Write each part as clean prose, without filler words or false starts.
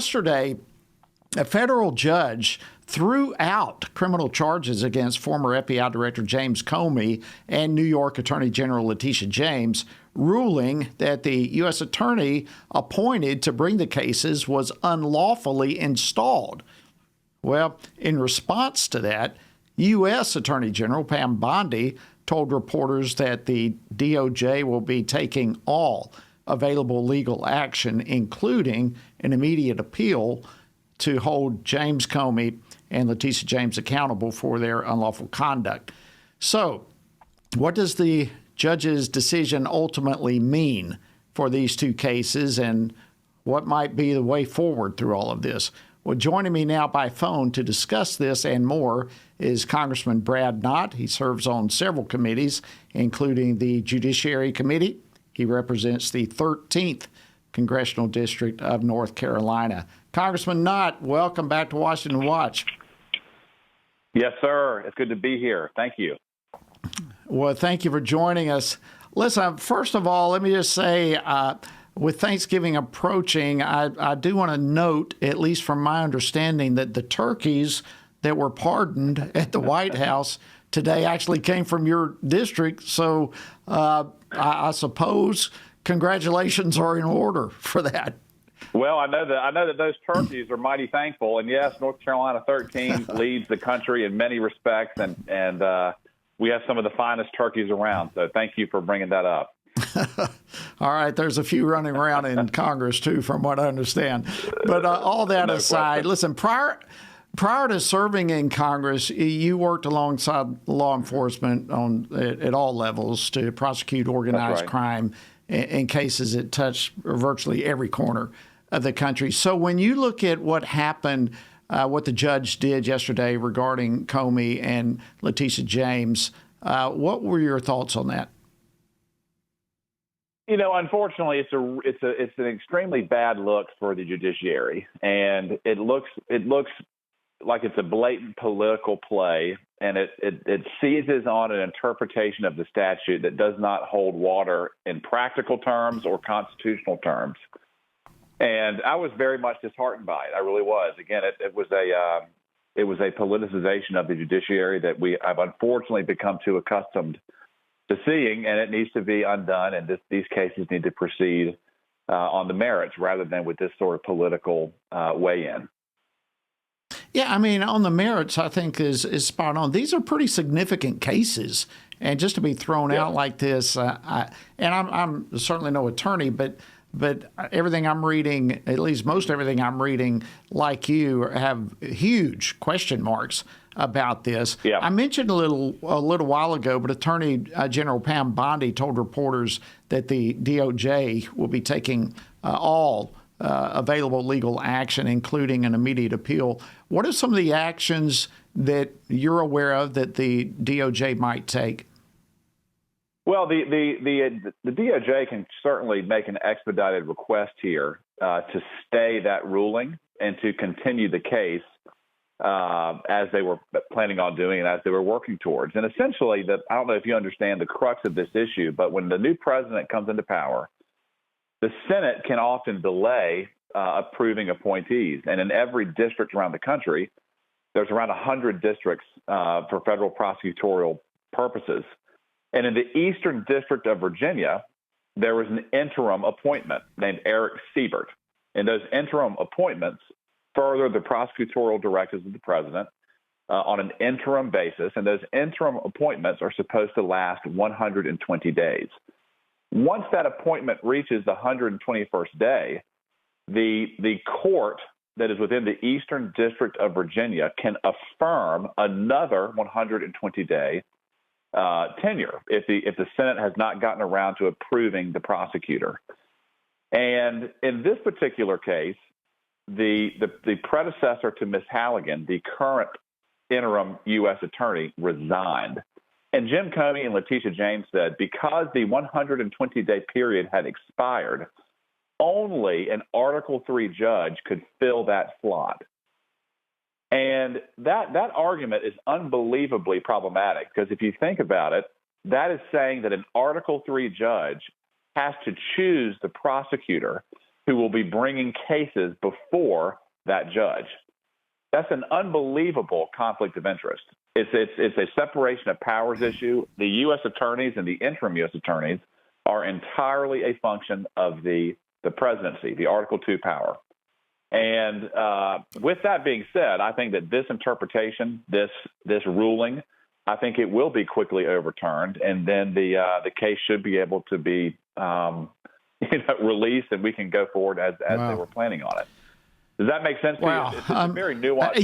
Yesterday, a federal judge threw out criminal charges against former FBI Director James Comey and New York Attorney General Letitia James, ruling that the U.S. attorney appointed to bring the cases was unlawfully installed. Well, in response to that, U.S. Attorney General Pam Bondi told reporters that the DOJ will be taking all available legal action, including an immediate appeal, to hold James Comey and Letitia James accountable for their unlawful conduct. So, what does the judge's decision ultimately mean for these two cases, and what might be the way forward through all of this? Well, joining me now by phone to discuss this and more is Congressman Brad Knott. He serves on several committees, including the Judiciary Committee. He represents the 13th Congressional District of North Carolina. Congressman Knott, welcome back to Washington Watch. Yes, sir. It's good to be here. Thank you. Well, thank you for joining us. Listen, first of all, let me just say, with Thanksgiving approaching, I do want to note, at least from my understanding, that the turkeys that were pardoned at the White House today actually came from your district. So I suppose congratulations are in order for that. Well, I know that those turkeys are mighty thankful, and yes, North Carolina 13 leads the country in many respects, and we have some of the finest turkeys around. So thank you for bringing that up. All right, there's a few running around in Congress too, from what I understand. But all that No aside, question. listen, prior to serving in Congress, you worked alongside law enforcement at all levels to prosecute organized crime in cases that touch virtually every corner of the country. So when you look at what happened, what the judge did yesterday regarding Comey and Letitia James, what were your thoughts on that? You know, unfortunately, it's an extremely bad look for the judiciary, and it looks like it's a blatant political play, and it seizes on an interpretation of the statute that does not hold water in practical terms or constitutional terms. And I was very much disheartened by it. I really was. Again, it was a politicization of the judiciary that we have unfortunately become too accustomed to seeing, and it needs to be undone. And these cases need to proceed on the merits rather than with this sort of political weigh-in. Yeah, I mean, on the merits, I think is spot on. These are pretty significant cases, and just to be thrown out like this, I'm certainly no attorney, but everything I'm reading, at least most everything I'm reading, like you, have huge question marks about this. Yeah. I mentioned a little while ago, but Attorney General Pam Bondi told reporters that the DOJ will be taking all available legal action, including an immediate appeal. What are some of the actions that you're aware of that the DOJ might take? Well, the DOJ can certainly make an expedited request here to stay that ruling and to continue the case as they were planning on doing and as they were working towards. And essentially, I don't know if you understand the crux of this issue, but when the new president comes into power, the Senate can often delay approving appointees. And in every district around the country, there's around 100 districts for federal prosecutorial purposes. And in the Eastern District of Virginia, there was an interim appointment named Eric Siebert. And those interim appointments further the prosecutorial directives of the president on an interim basis. And those interim appointments are supposed to last 120 days. Once that appointment reaches the 121st day, the court that is within the Eastern District of Virginia can affirm another 120-day tenure if the Senate has not gotten around to approving the prosecutor. And in this particular case, the predecessor to Ms. Halligan, the current interim U.S. attorney, resigned. And Jim Comey and Letitia James said because the 120-day period had expired, only an Article III judge could fill that slot. And that argument is unbelievably problematic because if you think about it, that is saying that an Article III judge has to choose the prosecutor who will be bringing cases before that judge. That's an unbelievable conflict of interest. It's a separation of powers issue. The U.S. attorneys and the interim U.S. attorneys are entirely a function of the presidency, the Article II power. And with that being said, I think that this interpretation, this ruling, I think it will be quickly overturned, and then the case should be able to be released, and we can go forward as they were planning on it. Does that make sense to you? It's a very nuanced.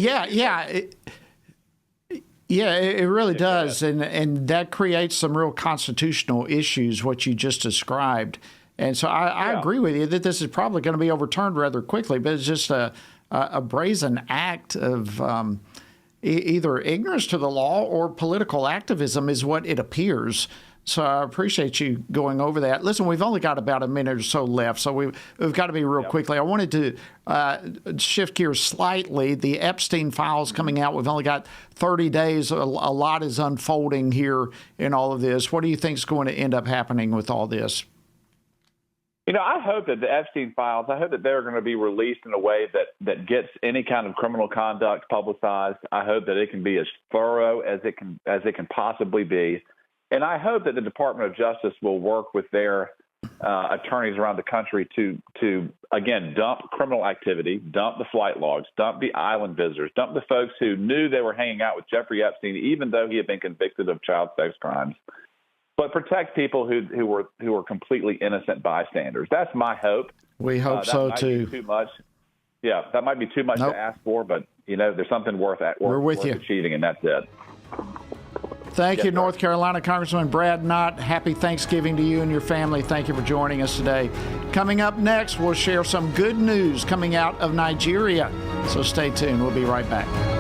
It really does, and that creates some real constitutional issues, what you just described. And so I agree with you that this is probably going to be overturned rather quickly, but it's just a brazen act of either ignorance to the law or political activism is what it appears. So I appreciate you going over that. Listen, we've only got about a minute or so left, so we've got to be real quickly. I wanted to shift gears slightly. The Epstein files coming out. We've only got 30 days. A lot is unfolding here in all of this. What do you think is going to end up happening with all this? I hope that the Epstein files, I hope that they're going to be released in a way that gets any kind of criminal conduct publicized. I hope that it can be as thorough as it can possibly be. And I hope that the Department of Justice will work with their attorneys around the country to again, dump criminal activity, dump the flight logs, dump the island visitors, dump the folks who knew they were hanging out with Jeffrey Epstein, even though he had been convicted of child sex crimes. But protect people who were completely innocent bystanders. That's my hope. We hope so too. Too much. Yeah, that might be too much to ask for, but there's something worth achieving, and that's it. Thank you, North Carolina Congressman Brad Knott. Happy Thanksgiving to you and your family. Thank you for joining us today. Coming up next, we'll share some good news coming out of Nigeria. So stay tuned. We'll be right back.